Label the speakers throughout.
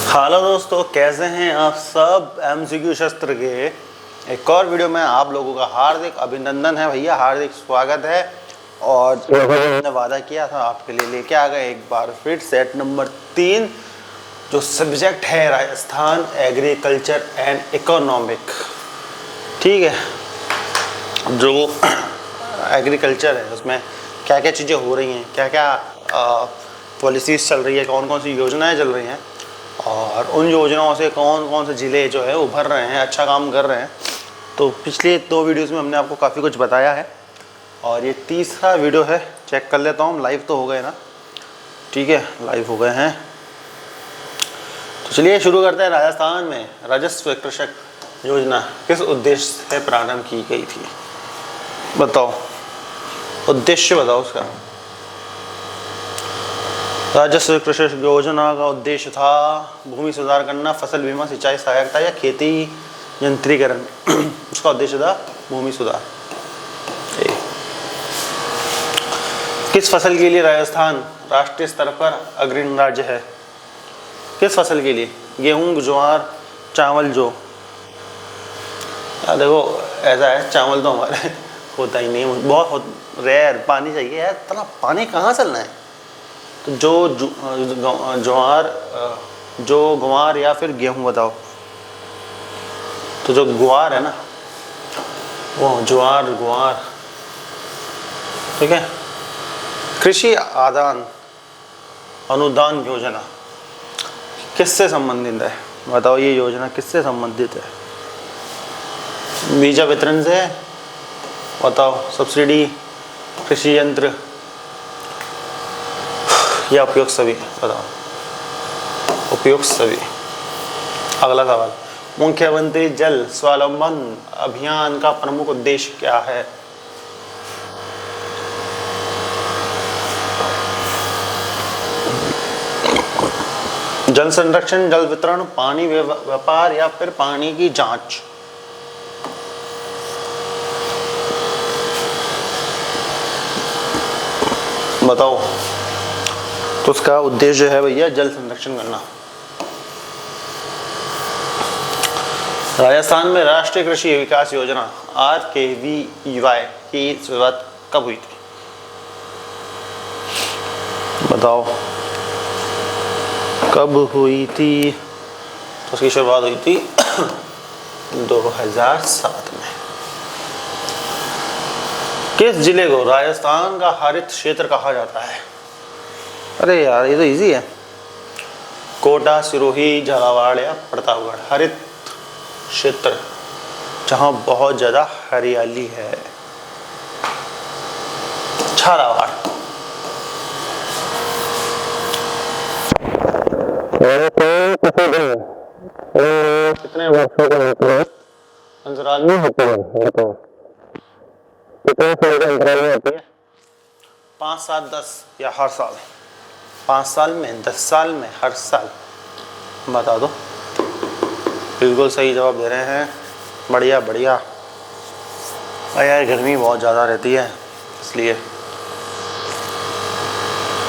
Speaker 1: Hello दोस्तों, कैसे हैं आप सब। एमसीक्यू शस्त्र के एक और वीडियो में आप लोगों का हार्दिक अभिनंदन है भैया, हार्दिक स्वागत है। और हमने वादा किया था आपके लिए लेके आ गए एक बार फिर सेट नंबर 3, जो सब्जेक्ट है राजस्थान एग्रीकल्चर एंड इकोनॉमिक। ठीक है, जो एग्रीकल्चर है उसमें क्या क्या चीज़ें हो रही हैं, क्या क्या पॉलिसीज़ चल रही है, कौन कौन सी योजनाएं चल रही हैं और उन योजनाओं से कौन कौन से ज़िले जो है उभर रहे हैं, अच्छा काम कर रहे हैं। तो पिछले 2 वीडियोस में हमने आपको काफ़ी कुछ बताया है और ये तीसरा वीडियो है। चेक कर लेता हूँ, लाइव तो हो गए ना। ठीक है, लाइव हो गए हैं। तो चलिए शुरू करते हैं। राजस्थान में राजस्व कृषक योजना किस उद्देश्य से प्रारंभ की गई थी, बताओ, उद्देश्य बताओ उसका। राजस्व कृषि योजना का उद्देश्य था भूमि सुधार करना, फसल बीमा, सिंचाई सहायता या खेती यंत्रीकरण। उसका उद्देश्य था भूमि सुधार। किस फसल के लिए राजस्थान राष्ट्रीय स्तर पर अग्रणी राज्य है? किस फसल के लिए? गेहूं, ज्वार, चावल, जौ। देखो ऐसा है, चावल तो हमारे होता ही नहीं है, बहुत रेयर। पानी चाहिए यार, इतना पानी कहाँ चलना है। तो जो ग्वार या फिर गेहूं बताओ। तो जो ग्वार है ना, वो ज्वार ग्वार। ठीक है। कृषि आदान अनुदान योजना किससे संबंधित है, बताओ। ये योजना किससे संबंधित है? बीजा वितरण से, बताओ, सब्सिडी, कृषि यंत्र या उपयोग सभी, बताओ। उपयोग सभी। अगला सवाल, मुख्यमंत्री जल स्वावलंबन अभियान का प्रमुख उद्देश्य क्या है? जल संरक्षण, जल वितरण, पानी व्यापार या फिर पानी की जांच। बताओ। तो उसका उद्देश्य है भैया जल संरक्षण करना। राजस्थान में राष्ट्रीय कृषि विकास योजना RKVY की शुरुआत कब हुई थी, बताओ, कब हुई थी? तो उसकी शुरुआत हुई थी 2007 में। किस जिले को राजस्थान का हरित क्षेत्र कहा जाता है? अरे यार, ये तो इजी है। कोटा, सिरोही, झालावाड़ या प्रतापगढ़। हरित क्षेत्र जहां बहुत ज्यादा हरियाली है, झालावाड़। कितने वर्षों के अंतराल में होते हैं, बताओ। कितने साल के अंतराल में होती है? 5, 7, 10 या हर साल? 5 साल में, 10 साल में, हर साल? बता दो। बिल्कुल सही जवाब दे रहे हैं, बढ़िया बढ़िया। यार गर्मी बहुत ज़्यादा रहती है इसलिए। तो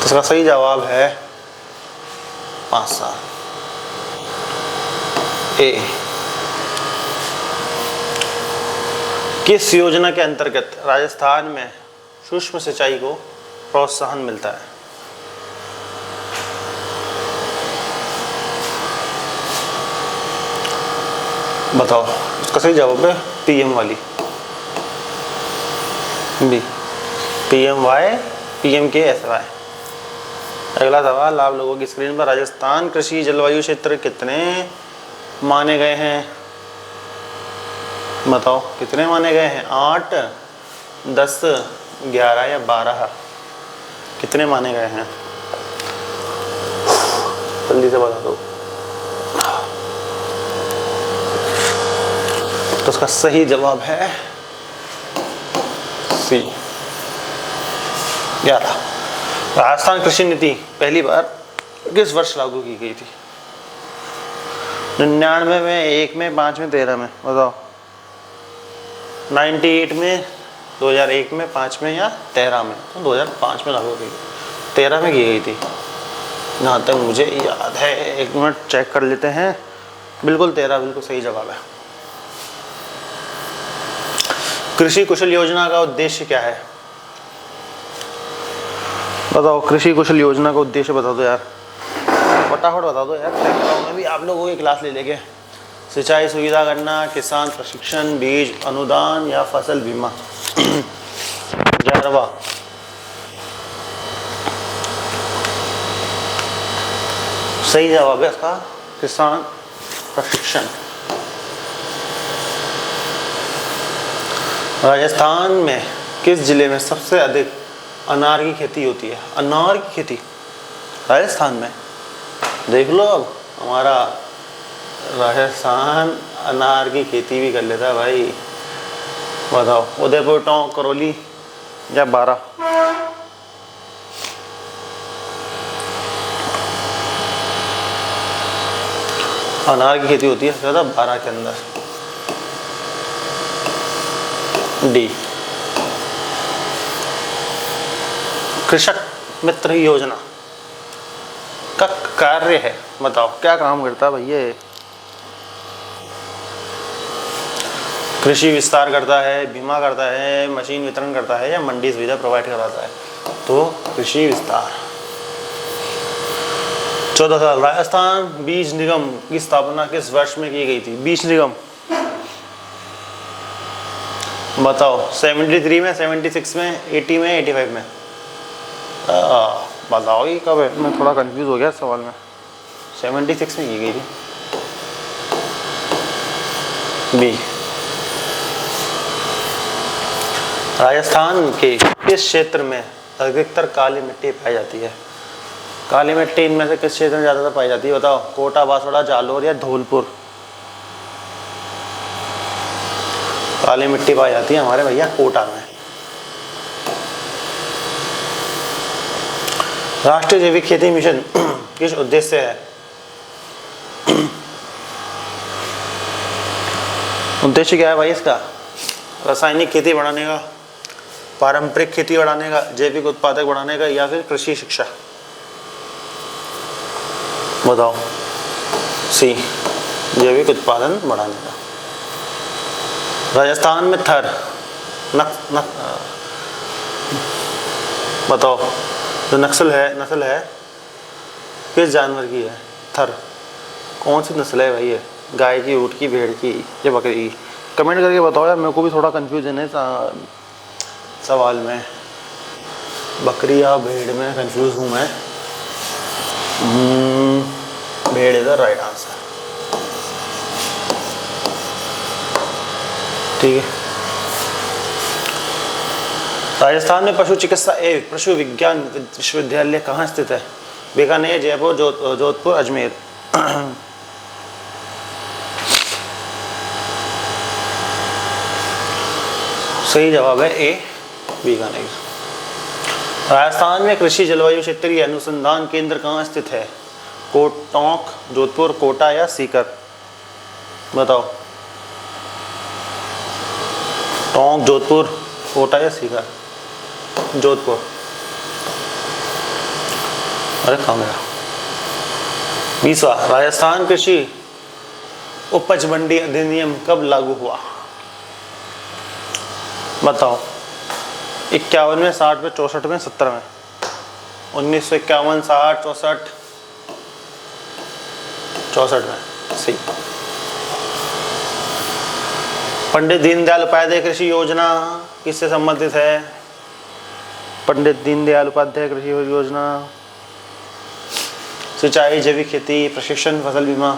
Speaker 1: इसका सही जवाब है 5 साल। ए। किस योजना के अंतर्गत राजस्थान में सूक्ष्म सिंचाई को प्रोत्साहन मिलता है? बताओ। इसका सही जवाब है PM वाली, बी, PMY, PMKSY। अगला सवाल आप लोगों की स्क्रीन पर, राजस्थान कृषि जलवायु क्षेत्र कितने माने गए हैं, बताओ। कितने माने गए हैं? 8, 10, 11 या 12? कितने माने गए हैं, जल्दी से बता दो। तो उसका सही जवाब है C, 11। राजस्थान कृषि नीति पहली बार किस वर्ष लागू की गई थी? 99 में, 1 में, 5 में, 13 में? बताओ। 98 में, 2001 में, 5 में या 13 में? तो 2005 में लागू की गई, 13 में की गई थी। जहाँ तक मुझे याद है, 1 मिनट चेक कर लेते हैं। बिल्कुल तेरा बिल्कुल सही जवाब है। कृषि कुशल योजना का उद्देश्य क्या है? बताओ, कृषि कुशल योजना का उद्देश्य बता दो यार, फटाफट बता दो यार। मैं भी आप लोगों की क्लास ले लेके। सिंचाई सुविधा करना, किसान प्रशिक्षण, बीज अनुदान या फसल बीमा। 11वां सही जवाब है इसका किसान प्रशिक्षण। राजस्थान में किस जिले में सबसे अधिक अनार की खेती होती है? अनार की खेती राजस्थान में। देख लो, अब हमारा राजस्थान अनार की खेती भी कर लेता है भाई। बताओ, उदयपुर, टोंक, करौली या बारा? अनार की खेती होती है ज़्यादा बारा के अंदर। डी। कृषक मित्र योजना का कार्य है, बताओ क्या काम करता है भैया? कृषि विस्तार करता है, बीमा करता है, मशीन वितरण करता है या मंडी सुविधा प्रोवाइड कराता है? तो कृषि विस्तार। 14 साल। राजस्थान बीज निगम की स्थापना किस वर्ष में की गई थी? बीज निगम बताओ, 73 में, 76 में, 80 में, 85 में? बताओ ये कब है? मैं थोड़ा कंफ्यूज हो गया सवाल में। 76 में की गई थी। बी। राजस्थान के किस क्षेत्र में अधिकतर काली मिट्टी पाई जाती है? काली मिट्टी इनमें से किस क्षेत्र में ज़्यादातर पाई जाती है? बताओ, कोटा, बांसवाड़ा, जालोर या धौलपुर? काली मिट्टी पाई जाती है हमारे भैया कोटा में। राष्ट्रीय जैविक खेती मिशन किस उद्देश्य से है? उद्देश्य क्या है भाई इसका? रासायनिक खेती बढ़ाने का, पारंपरिक खेती बढ़ाने का, जैविक उत्पादक बढ़ाने का या फिर कृषि शिक्षा? बताओ। सी, जैविक उत्पादन बढ़ाने का। राजस्थान में थर बताओ, जो नस्ल है किस जानवर की है? थर कौन सी नस्ल है भाई? ये गाय की, ऊँट की, भेड़ की या बकरी की? कमेंट करके बताओ यार, मेरे को भी थोड़ा कंफ्यूजन है सवाल में। बकरी या भेड़ में कंफ्यूज हूँ मैं। भेड़ इज द राइट आंसर। ठीक है। राजस्थान में पशु चिकित्सा एवं पशु विज्ञान विश्वविद्यालय कहाँ स्थित है? बीकानेर, जयपुर, जोधपुर, अजमेर? सही जवाब है ए, बीकानेर। राजस्थान में कृषि जलवायु क्षेत्रीय अनुसंधान केंद्र कहाँ स्थित है? टोंक, जोधपुर, कोटा या सीकर? बताओ। टोंक, जोधपुर, कोटा या सीकर? जोधपुर। अरे कहाँ गया? 20वां। राजस्थान कृषि उपज मंडी अधिनियम कब लागू हुआ? बताओ। 51 में, 60 में, 64 में, 70 में? 1951, 60, 64? 64 में सही। पंडित दीनदयाल उपाध्याय कृषि योजना किससे संबंधित है? पंडित दीनदयाल उपाध्याय कृषि योजना। सिंचाई, जैविक खेती, प्रशिक्षण, फसल बीमा?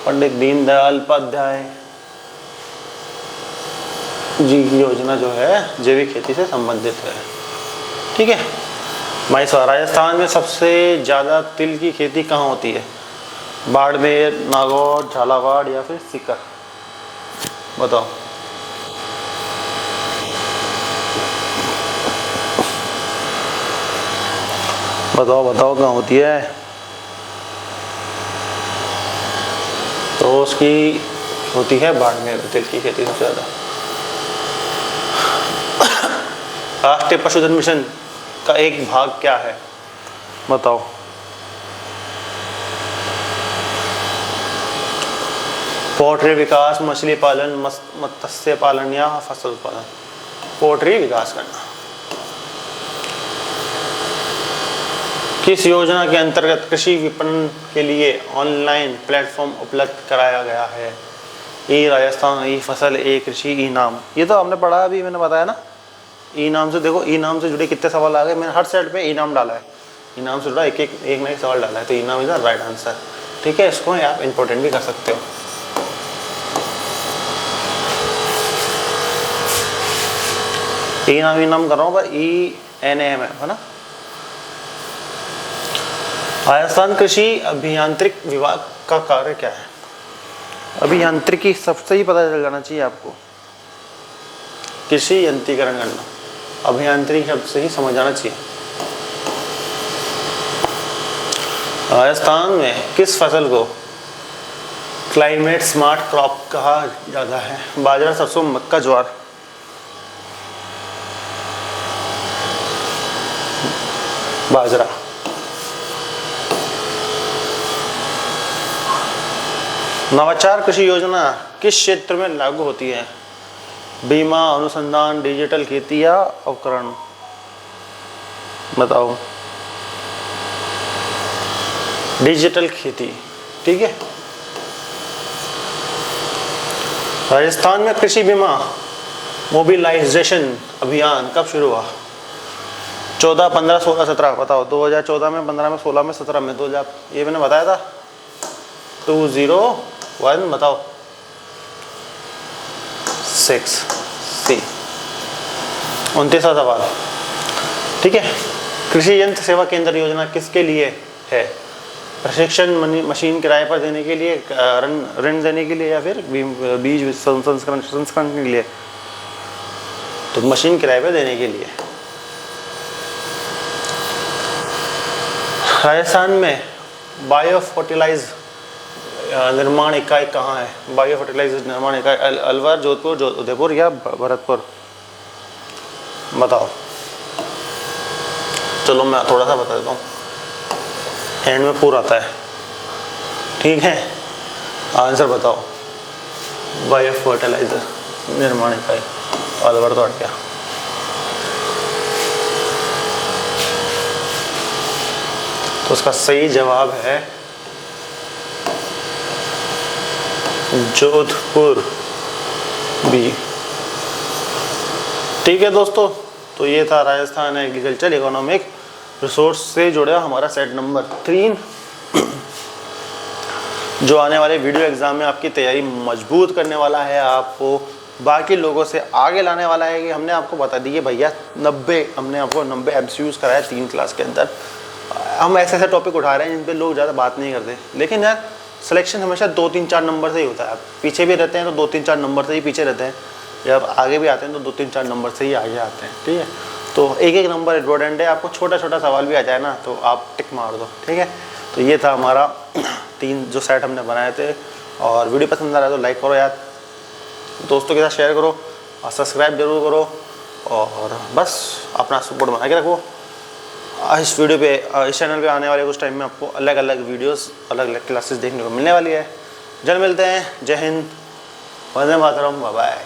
Speaker 1: पंडित दीनदयाल उपाध्याय जी की योजना जो है जैविक खेती से संबंधित है। ठीक है। राजस्थान में सबसे ज़्यादा तिल की खेती कहाँ होती है? बाड़मेर, नागौर, झालावाड़ या फिर सीकर? बताओ। बताओ कहाँ होती है? तो उसकी होती है बाड़मेर में तिल की खेती सबसे ज़्यादा। राष्ट्रीय पशुधन मिशन का एक भाग क्या है? बताओ। पोल्ट्री विकास, मछली पालन, मत्स्य पालन या फसल उत्पादन। पोल्ट्री विकास करना। किस योजना के अंतर्गत कृषि विपणन के लिए ऑनलाइन प्लेटफॉर्म उपलब्ध कराया गया है? ई राजस्थान, ई फसल, ई कृषि, ई नाम। ये तो हमने पढ़ा, अभी मैंने बताया ना। ई नाम से देखो, ई नाम से जुड़े कितने सवाल आ गए। मैंने हर सेट पे ई नाम डाला है, ई नाम से जुड़ा एक ना एक सवाल डाला है, तो ई नाम इज द राइट आंसर। ठीक है, इसको आप इंपॉर्टेंट भी कर सकते हो। ई नाम कर रहा हूँ, पर ENAM है ना। राजस्थान कृषि अभियांत्रिक विभाग का कार्य क्या है? अभियांत्रिकी सबसे ही पता चल जाना चाहिए आपको। कृषि यंत्रीकरण करना, अभियांत्रिकी शब्द से ही समझ जाना चाहिए। राजस्थान में किस फसल को क्लाइमेट स्मार्ट क्रॉप कहा जाता है? बाजरा, सरसों, मक्का, ज्वार। बाजरा। नवाचार कृषि योजना किस क्षेत्र में लागू होती है? बीमा, अनुसंधान, डिजिटल खेती या उपकरण? बताओ। डिजिटल खेती। ठीक है। राजस्थान में कृषि बीमा मोबिलाइजेशन अभियान कब शुरू हुआ? 14, 15, 16, 17। बताओ। 2014 में, 15 में, 16 में, 17 में। 2000, ये मैंने बताया था। 201 बताओ। 6 C। 29वां सवाल। ठीक है। कृषि यंत्र सेवा केंद्र योजना किसके लिए है? प्रशिक्षण, मशीन किराए पर देने के लिए, ऋण देने के लिए, या फिर बीज संस्करण के लिए? तो मशीन किराए पर देने के लिए। राजस्थान में बायो फर्टिलाइज निर्माण इकाई कहाँ है? बायो फर्टिलाइजर निर्माण इकाई अलवर, जोधपुर, उदयपुर या भरतपुर? बताओ। चलो मैं थोड़ा सा बता देता हूँ, एंड में पूरा आता है। ठीक है, आंसर बताओ। बायो फर्टिलाइजर निर्माण इकाई अलवर तो हट गया। तो उसका सही जवाब है जोधपुर बी। ठीक है दोस्तों, तो ये था राजस्थान एग्रीकल्चर इकोनॉमिक रिसोर्स से जुड़ा हमारा सेट नंबर 3, जो आने वाले वीडियो एग्जाम में आपकी तैयारी मजबूत करने वाला है, आपको बाकी लोगों से आगे लाने वाला है। कि हमने आपको बता दी भैया 90 हमने आपको 90 MCQs कराया 3 क्लास के अंदर। हम ऐसे ऐसे टॉपिक उठा रहे हैं जिन पे लोग ज़्यादा बात नहीं करते, लेकिन यार सिलेक्शन हमेशा 2-3-4 नंबर से ही होता है। आप पीछे भी रहते हैं तो 2-3-4 नंबर से ही पीछे रहते हैं, जब आगे भी आते हैं तो 2-3-4 नंबर से ही आगे आते हैं। ठीक है, तो एक नंबर इम्पोर्टेंट है। आपको छोटा छोटा सवाल भी आ जाए ना तो आप टिक मार दो। ठीक है, तो ये था हमारा 3 जो सेट हमने बनाए थे। और वीडियो पसंद आ रहा है तो लाइक करो यार, दोस्तों के साथ शेयर करो और सब्सक्राइब जरूर करो, और बस अपना सपोर्ट बना के रखो। इस वीडियो पे, इस चैनल पे आने वाले कुछ टाइम में आपको अलग अलग वीडियोस, अलग अलग क्लासेस देखने को मिलने वाली है। जल्द मिलते हैं। जय हिंद, वंदे मातरम, बाय बाय।